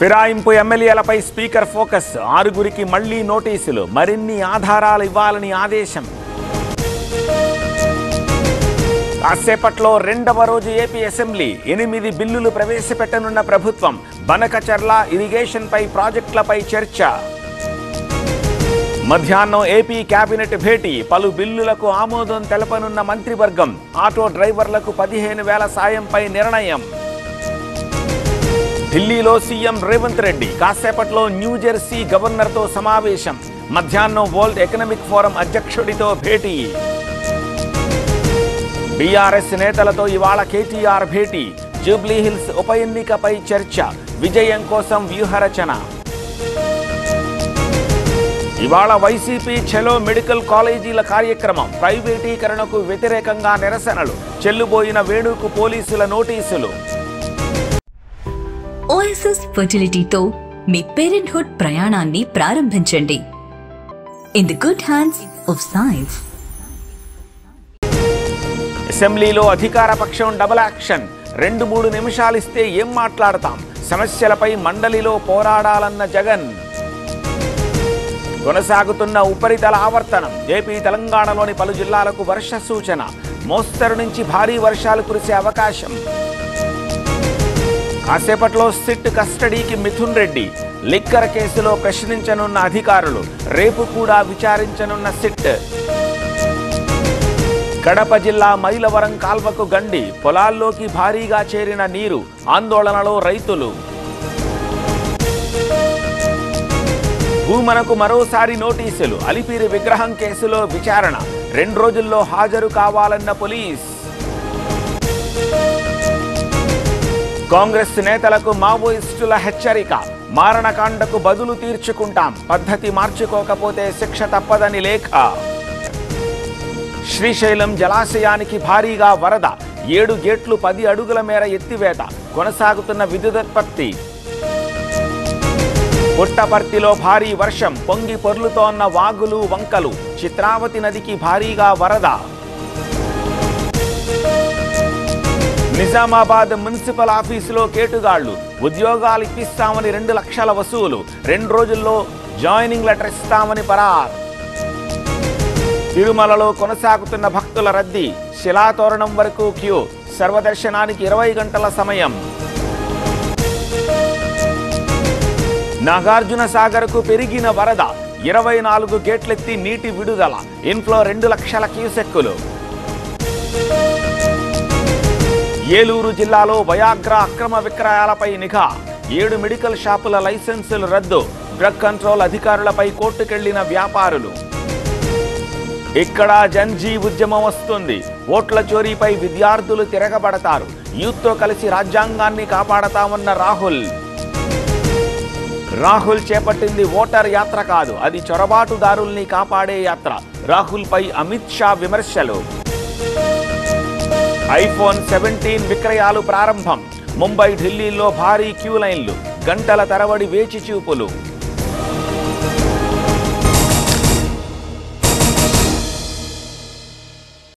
ఫిరాయింపు ఎమ్మెల్యేలపై speaker focus, 6గురికి మళ్లీ నోటీసులు, మరిన్ని ఆధారాలు ఇవ్వాలని ఆదేశం. కాసేపట్లో రెండవ రోజు ఏపీ అసెంబ్లీ, 8 బిల్లులు ప్రవేశపెట్టనున్న ప్రభుత్వం. బనకచర్ల ఇరిగేషన్పై ప్రాజెక్టులపై చర్చ. మధ్యాహ్నం ఏపీ కేబినెట్ భేటీ, పలు బిల్లులకు ఆమోదం తెలపనున్న మంత్రివర్గం. ఆటో డ్రైవర్లకు 15,000 సాయంపై నిర్ణయం. ఢిల్లీలో సీఎం రేవంత్ రెడ్డి, కాసేపట్లో న్యూజెర్సీ గవర్నర్తో సమావేశం. మధ్యాహ్నం వరల్డ్ ఎకనామిక్ ఫోరం అధ్యక్షుడితో భేటీ. బీఆర్ఎస్ నేతలతో ఇవాళ కేటీఆర్ భేటీ. జూబ్లీహిల్స్ ఉప ఎన్నికపై చర్చ, విజయం కోసం వ్యూహరచన. ఇవాళ వైసీపీ ఛలో మెడికల్ కాలేజీల కార్యక్రమం. ప్రైవేటీకరణకు వ్యతిరేకంగా నిరసనలు. చెల్లుబోయిన వేణుకు పోలీసుల నోటీసులు. ఓఎస్ఎస్ ఫర్టిలిటీతో మీ పేరెంట్హుడ్ ప్రయాణాన్ని ప్రారంభించండి. In the good hands of science. అసెంబ్లీలో అధికార పక్షం డబుల్ యాక్షన్. 2-3 నిమిషాలిస్తే ఏం మాట్లాడతాం? సమస్యలపై మండలిలో పోరాడాలన్న జగన్. కొనసాగుతున్న ఉపరితల ఆవర్తనం. ఏపీ తెలంగాణలోని పలు జిల్లాలకు వర్ష సూచన. మోస్తరు నుంచి భారీ వర్షాలు కురిసే అవకాశం. కాసేపట్లో సిట్ కస్టడీకి మిథున్ రెడ్డి. లిక్కర్ కేసులో ప్రశ్నించనున్న అధికారులు. రేపు కూడా విచారించనున్న సిట్. కడప జిల్లా మైలవరం కాల్వకు గండి. పొలాల్లోకి భారీగా చేరిన నీరు. ఆందోళనలో రైతులు. భూమనకు మరోసారి నోటీసులు. అలిపిరి విగ్రహం కేసులో విచారణ. 2 రోజుల్లో హాజరు కావాలన్న పోలీస్. కాంగ్రెస్ నేతలకు మావోయిస్టుల హెచ్చరిక. మారణకాండకు బదులు తీర్చుకుంటాం, పద్ధతి మార్చుకోకపోతే శిక్ష తప్పదని లేఖ. శ్రీశైలం జలాశయానికి భారీగా వరద. 7 గేట్లు 10 అడుగుల మేర ఎత్తివేత. కొనసాగుతున్న విద్యుదుత్పత్తి. పుట్టపర్తిలో భారీ వర్షం. పొంగి పొర్లుతోన్న వాగులు వంకలు. చిత్రావతి నదికి భారీగా వరద. నిజామాబాద్ మున్సిపల్ ఆఫీసులో కేటుగాళ్లు. ఉద్యోగాలు ఇప్పిస్తామని 2 లక్షల వసూలు. 2 రోజుల్లో జాయినింగ్ లెటర్ ఇస్తామని పరార్. తిరుమలలో కొనసాగుతున్న భక్తుల రద్దీ. శిలాతోరణం వరకు క్యూ. సర్వదర్శనానికి 20 గంటల సమయం. నాగార్జున సాగర్కు పెరిగిన వరద. 24 గేట్లెత్తి నీటి విడుదల. ఇన్ఫ్లో 2 లక్షల క్యూసెక్కులు. ఏలూరు జిల్లాలో వయాగ్రా అక్రమ విక్రయాలపై నిఘా. 7 మెడికల్ షాపుల లైసెన్సులు రద్దు. డ్రగ్ కంట్రోల్ అధికారులపై కోర్టుకెళ్లిన వ్యాపారులు. ఇక్కడ జన్జీ ఉద్యమం వస్తుంది. ఓట్ల చోరీపై విద్యార్థులు తిరగబడతారు. యూత్తో కలిసి రాజ్యాంగాన్ని కాపాడతామన్న రాహుల్. రాహుల్ చేపట్టింది ఓటర్ యాత్ర కాదు, అది చొరబాటుదారుల్ని కాపాడే యాత్ర. రాహుల్పై అమిత్ షా విమర్శలు. ఐఫోన్ 17 విక్రయాలు ప్రారంభం. ముంబై ఢిల్లీలో భారీ క్యూ లైన్లు. గంటల తరబడి వేచి చూపులు.